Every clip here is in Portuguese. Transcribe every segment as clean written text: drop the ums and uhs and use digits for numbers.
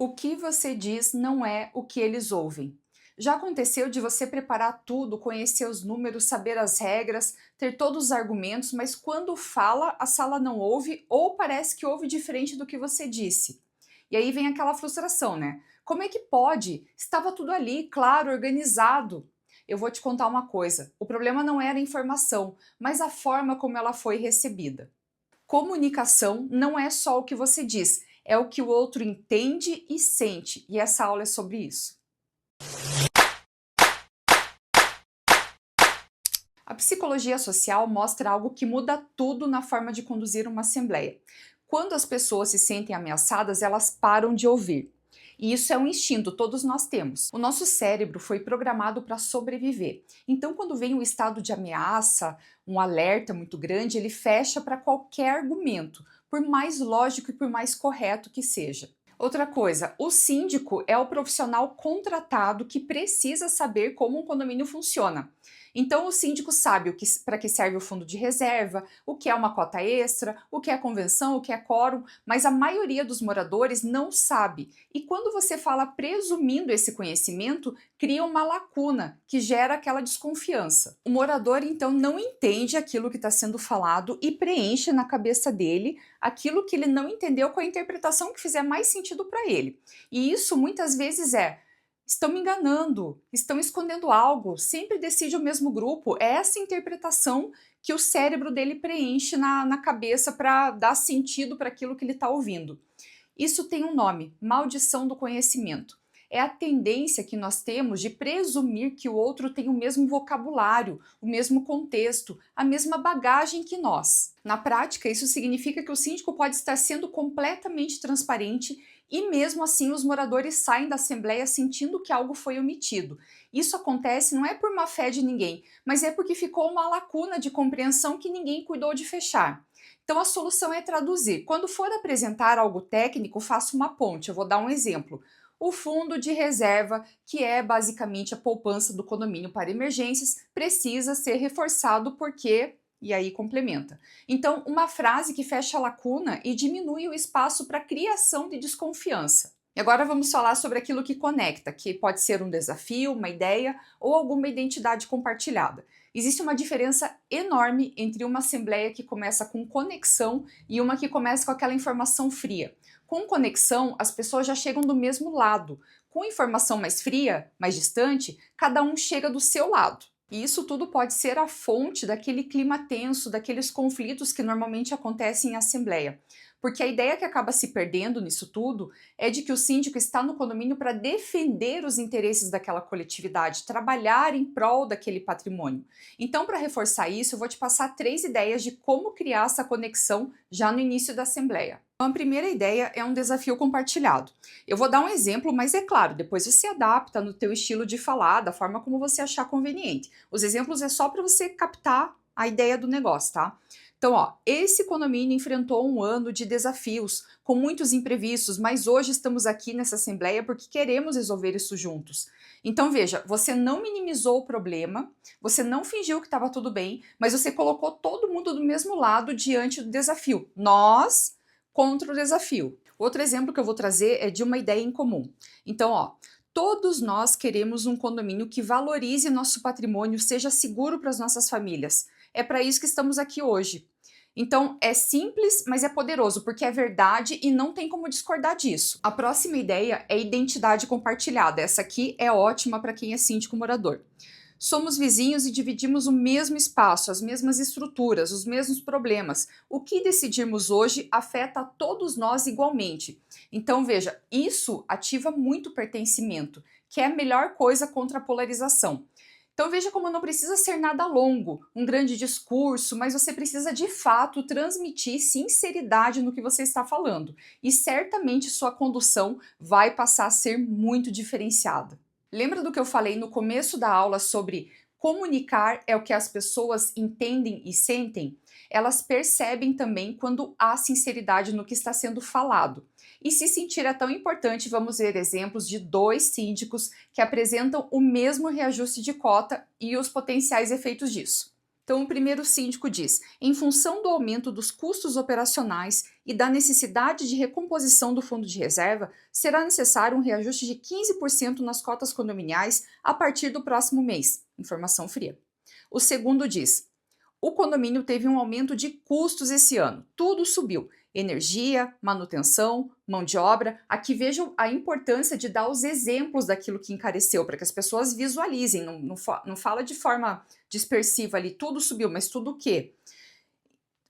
O que você diz não é o que eles ouvem. Já aconteceu de você preparar tudo, conhecer os números, saber as regras, ter todos os argumentos, mas quando fala, a sala não ouve ou parece que ouve diferente do que você disse? E aí vem aquela frustração, né? Como é que pode? Estava tudo ali, claro, organizado. Eu vou te contar uma coisa: o problema não era a informação, mas a forma como ela foi recebida. Comunicação não é só o que você diz, é o que o outro entende e sente, e essa aula é sobre isso. A psicologia social mostra algo que muda tudo na forma de conduzir uma assembleia. Quando as pessoas se sentem ameaçadas, elas param de ouvir. E isso é um instinto, todos nós temos. O nosso cérebro foi programado para sobreviver. Então, quando vem um estado de ameaça, um alerta muito grande, ele fecha para qualquer argumento, por mais lógico e por mais correto que seja. Outra coisa, o síndico é o profissional contratado que precisa saber como um condomínio funciona. Então, o síndico sabe para que serve o fundo de reserva, o que é uma cota extra, o que é convenção, o que é quórum, mas a maioria dos moradores não sabe. E quando você fala presumindo esse conhecimento, cria uma lacuna que gera aquela desconfiança. O morador, então, não entende aquilo que está sendo falado e preenche na cabeça dele aquilo que ele não entendeu com a interpretação que fizer mais sentido para ele. E isso muitas vezes estão me enganando, estão escondendo algo, sempre decide o mesmo grupo. É essa interpretação que o cérebro dele preenche na cabeça para dar sentido para aquilo que ele está ouvindo. Isso tem um nome: maldição do conhecimento. É a tendência que nós temos de presumir que o outro tem o mesmo vocabulário, o mesmo contexto, a mesma bagagem que nós. Na prática, isso significa que o síndico pode estar sendo completamente transparente e mesmo assim os moradores saem da assembleia sentindo que algo foi omitido. Isso acontece não é por má fé de ninguém, mas é porque ficou uma lacuna de compreensão que ninguém cuidou de fechar. Então a solução é traduzir. Quando for apresentar algo técnico, faça uma ponte. Eu vou dar um exemplo. O fundo de reserva, que é basicamente a poupança do condomínio para emergências, precisa ser reforçado porque... E aí complementa. Então, uma frase que fecha a lacuna e diminui o espaço para criação de desconfiança. E agora vamos falar sobre aquilo que conecta, que pode ser um desafio, uma ideia ou alguma identidade compartilhada. Existe uma diferença enorme entre uma assembleia que começa com conexão e uma que começa com aquela informação fria. Com conexão, as pessoas já chegam do mesmo lado. Com informação mais fria, mais distante, cada um chega do seu lado. E isso tudo pode ser a fonte daquele clima tenso, daqueles conflitos que normalmente acontecem em assembleia. Porque a ideia que acaba se perdendo nisso tudo é de que o síndico está no condomínio para defender os interesses daquela coletividade, trabalhar em prol daquele patrimônio. Então, para reforçar isso, eu vou te passar 3 ideias de como criar essa conexão já no início da assembleia. Então, a primeira ideia é um desafio compartilhado. Eu vou dar um exemplo, mas é claro, depois você adapta no teu estilo de falar, da forma como você achar conveniente. Os exemplos é só para você captar a ideia do negócio, tá? Então, ó, esse condomínio enfrentou um ano de desafios, com muitos imprevistos, mas hoje estamos aqui nessa assembleia porque queremos resolver isso juntos. Então, veja, você não minimizou o problema, você não fingiu que estava tudo bem, mas você colocou todo mundo do mesmo lado diante do desafio. Nós contra o desafio. Outro exemplo que eu vou trazer é de uma ideia em comum. Então, ó, todos nós queremos um condomínio que valorize nosso patrimônio, seja seguro para as nossas famílias. É para isso que estamos aqui hoje. Então, é simples, mas é poderoso, porque é verdade e não tem como discordar disso. A próxima ideia é identidade compartilhada. Essa aqui é ótima para quem é síndico morador. Somos vizinhos e dividimos o mesmo espaço, as mesmas estruturas, os mesmos problemas. O que decidirmos hoje afeta a todos nós igualmente. Então, veja, isso ativa muito pertencimento, que é a melhor coisa contra a polarização. Então veja como não precisa ser nada longo, um grande discurso, mas você precisa de fato transmitir sinceridade no que você está falando. E certamente sua condução vai passar a ser muito diferenciada. Lembra do que eu falei no começo da aula sobre comunicar é o que as pessoas entendem e sentem? Elas percebem também quando há sinceridade no que está sendo falado. E se sentir é tão importante, vamos ver exemplos de 2 síndicos que apresentam o mesmo reajuste de cota e os potenciais efeitos disso. Então, o primeiro síndico diz: em função do aumento dos custos operacionais e da necessidade de recomposição do fundo de reserva, será necessário um reajuste de 15% nas cotas condominiais a partir do próximo mês. Informação fria. O segundo diz: o condomínio teve um aumento de custos esse ano, tudo subiu. Energia, manutenção, mão de obra. Aqui vejam a importância de dar os exemplos daquilo que encareceu, para que as pessoas visualizem, não fala de forma dispersiva ali, tudo subiu, mas tudo o quê?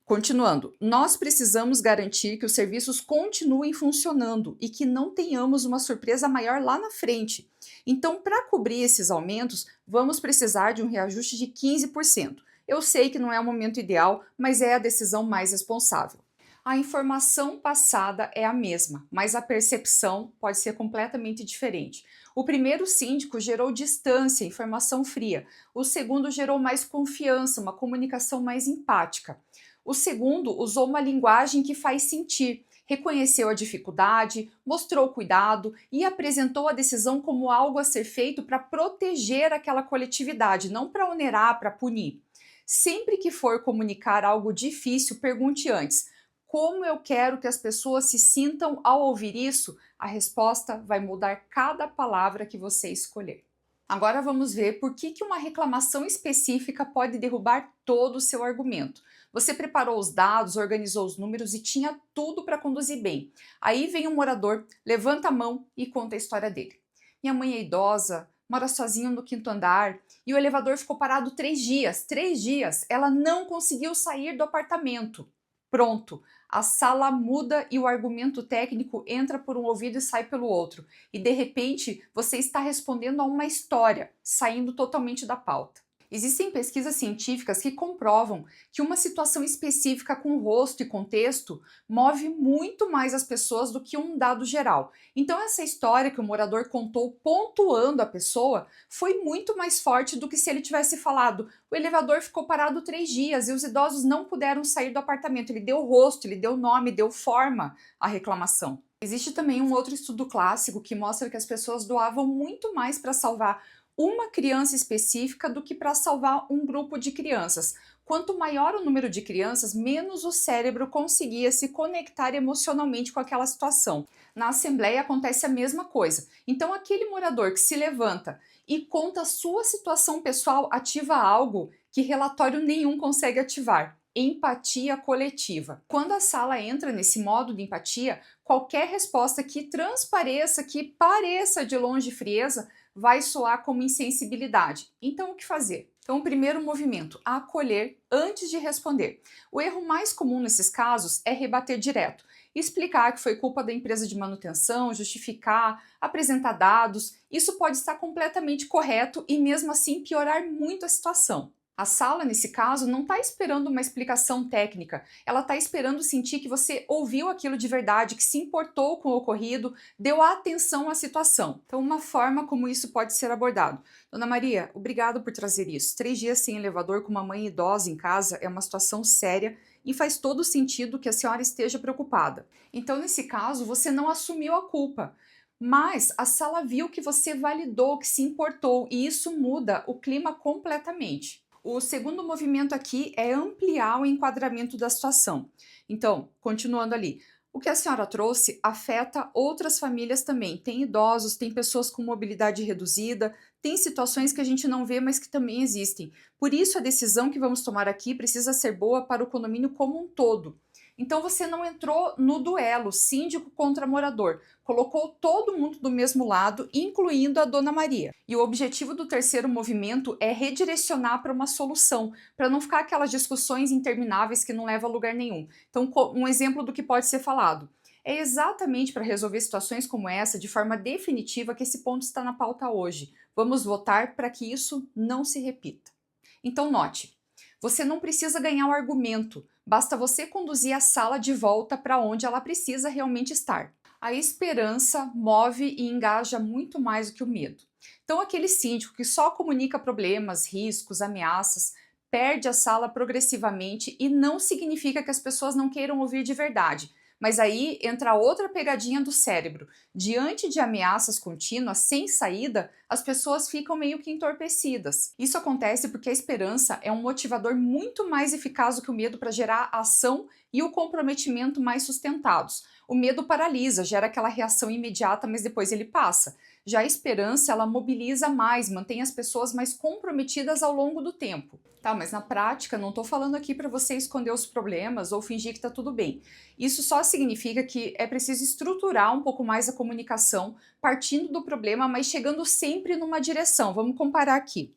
Continuando, nós precisamos garantir que os serviços continuem funcionando e que não tenhamos uma surpresa maior lá na frente. Então, para cobrir esses aumentos, vamos precisar de um reajuste de 15%. Eu sei que não é o momento ideal, mas é a decisão mais responsável. A informação passada é a mesma, mas a percepção pode ser completamente diferente. O primeiro síndico gerou distância, informação fria. O segundo gerou mais confiança, uma comunicação mais empática. O segundo usou uma linguagem que faz sentir, reconheceu a dificuldade, mostrou cuidado e apresentou a decisão como algo a ser feito para proteger aquela coletividade, não para onerar, para punir. Sempre que for comunicar algo difícil, pergunte antes: como eu quero que as pessoas se sintam ao ouvir isso? A resposta vai mudar cada palavra que você escolher. Agora vamos ver por que uma reclamação específica pode derrubar todo o seu argumento. Você preparou os dados, organizou os números e tinha tudo para conduzir bem. Aí vem um morador, levanta a mão e conta a história dele. Minha mãe é idosa, mora sozinha no quinto andar e o elevador ficou parado 3 dias. 3 dias, ela não conseguiu sair do apartamento. Pronto, a sala muda e o argumento técnico entra por um ouvido e sai pelo outro. E de repente, você está respondendo a uma história, saindo totalmente da pauta. Existem pesquisas científicas que comprovam que uma situação específica com rosto e contexto move muito mais as pessoas do que um dado geral. Então essa história que o morador contou pontuando a pessoa foi muito mais forte do que se ele tivesse falado: o elevador ficou parado 3 dias e os idosos não puderam sair do apartamento. Ele deu rosto, ele deu nome, deu forma à reclamação. Existe também um outro estudo clássico que mostra que as pessoas doavam muito mais para salvar uma criança específica do que para salvar um grupo de crianças. Quanto maior o número de crianças, menos o cérebro conseguia se conectar emocionalmente com aquela situação. Na assembleia acontece a mesma coisa. Então aquele morador que se levanta e conta a sua situação pessoal ativa algo que relatório nenhum consegue ativar: empatia coletiva. Quando a sala entra nesse modo de empatia, qualquer resposta que transpareça, que pareça de longe frieza, vai soar como insensibilidade. Então, o que fazer? Então, o primeiro movimento: acolher antes de responder. O erro mais comum nesses casos é rebater direto, explicar que foi culpa da empresa de manutenção, justificar, apresentar dados. Isso pode estar completamente correto e mesmo assim piorar muito a situação. A sala, nesse caso, não está esperando uma explicação técnica, ela está esperando sentir que você ouviu aquilo de verdade, que se importou com o ocorrido, deu atenção à situação. Então, uma forma como isso pode ser abordado: Dona Maria, obrigado por trazer isso. 3 dias sem elevador com uma mãe idosa em casa é uma situação séria e faz todo sentido que a senhora esteja preocupada. Então, nesse caso, você não assumiu a culpa, mas a sala viu que você validou, que se importou, e isso muda o clima completamente. O segundo movimento aqui é ampliar o enquadramento da situação. Então, continuando ali, o que a senhora trouxe afeta outras famílias também. Tem idosos, tem pessoas com mobilidade reduzida, tem situações que a gente não vê, mas que também existem. Por isso, a decisão que vamos tomar aqui precisa ser boa para o condomínio como um todo. Então você não entrou no duelo síndico contra morador, colocou todo mundo do mesmo lado, incluindo a Dona Maria. E o objetivo do terceiro movimento é redirecionar para uma solução, para não ficar aquelas discussões intermináveis que não levam a lugar nenhum. Então, um exemplo do que pode ser falado: é exatamente para resolver situações como essa de forma definitiva que esse ponto está na pauta hoje. Vamos votar para que isso não se repita. Então note, você não precisa ganhar o argumento, basta você conduzir a sala de volta para onde ela precisa realmente estar. A esperança move e engaja muito mais do que o medo. Então aquele síndico que só comunica problemas, riscos, ameaças, perde a sala progressivamente, e não significa que as pessoas não queiram ouvir de verdade, Mas aí entra outra pegadinha do cérebro. Diante de ameaças contínuas, sem saída, as pessoas ficam meio que entorpecidas. Isso acontece porque a esperança é um motivador muito mais eficaz do que o medo para gerar ação e o comprometimento mais sustentados. O medo paralisa, gera aquela reação imediata, mas depois ele passa. Já a esperança, ela mobiliza mais, mantém as pessoas mais comprometidas ao longo do tempo. Tá, mas na prática, não estou falando aqui para você esconder os problemas ou fingir que está tudo bem. Isso só significa que é preciso estruturar um pouco mais a comunicação, partindo do problema, mas chegando sempre numa direção. Vamos comparar aqui.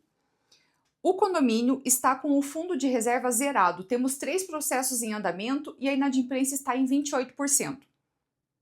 O condomínio está com o fundo de reserva zerado. Temos 3 processos em andamento e a inadimplência está em 28%.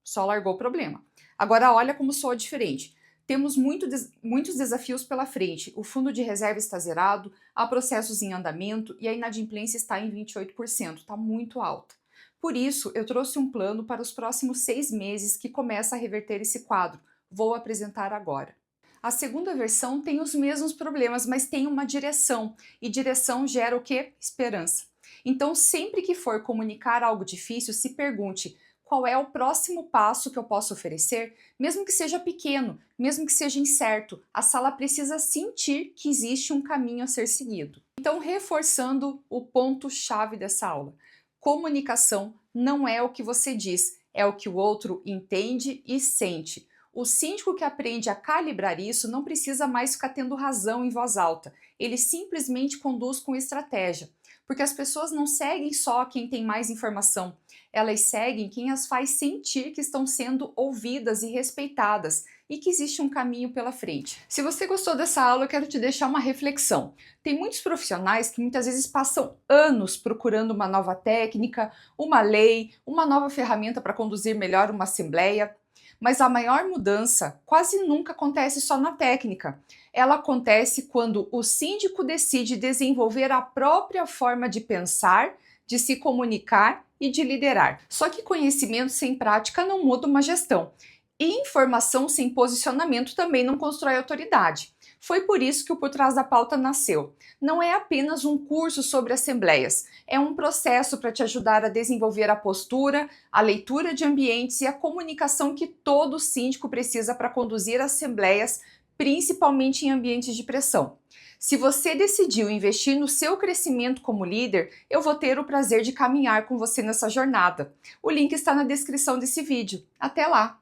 Só largou o problema. Agora olha como soa diferente. Temos muitos desafios pela frente. O fundo de reserva está zerado, há processos em andamento e a inadimplência está em 28%. Está muito alta. Por isso, eu trouxe um plano para os próximos 6 meses que começa a reverter esse quadro. Vou apresentar agora. A segunda versão tem os mesmos problemas, mas tem uma direção. E direção gera o quê? Esperança. Então, sempre que for comunicar algo difícil, se pergunte: qual é o próximo passo que eu posso oferecer? Mesmo que seja pequeno, mesmo que seja incerto, a sala precisa sentir que existe um caminho a ser seguido. Então, reforçando o ponto-chave dessa aula. Comunicação não é o que você diz, é o que o outro entende e sente. O síndico que aprende a calibrar isso não precisa mais ficar tendo razão em voz alta. Ele simplesmente conduz com estratégia. Porque as pessoas não seguem só quem tem mais informação, elas seguem quem as faz sentir que estão sendo ouvidas e respeitadas e que existe um caminho pela frente. Se você gostou dessa aula, eu quero te deixar uma reflexão. Tem muitos profissionais que muitas vezes passam anos procurando uma nova técnica, uma lei, uma nova ferramenta para conduzir melhor uma assembleia. Mas a maior mudança quase nunca acontece só na técnica. Ela acontece quando o síndico decide desenvolver a própria forma de pensar, de se comunicar e de liderar. Só que conhecimento sem prática não muda uma gestão. E informação sem posicionamento também não constrói autoridade. Foi por isso que o Por Trás da Pauta nasceu. Não é apenas um curso sobre assembleias, é um processo para te ajudar a desenvolver a postura, a leitura de ambientes e a comunicação que todo síndico precisa para conduzir assembleias, principalmente em ambientes de pressão. Se você decidiu investir no seu crescimento como líder, eu vou ter o prazer de caminhar com você nessa jornada. O link está na descrição desse vídeo. Até lá!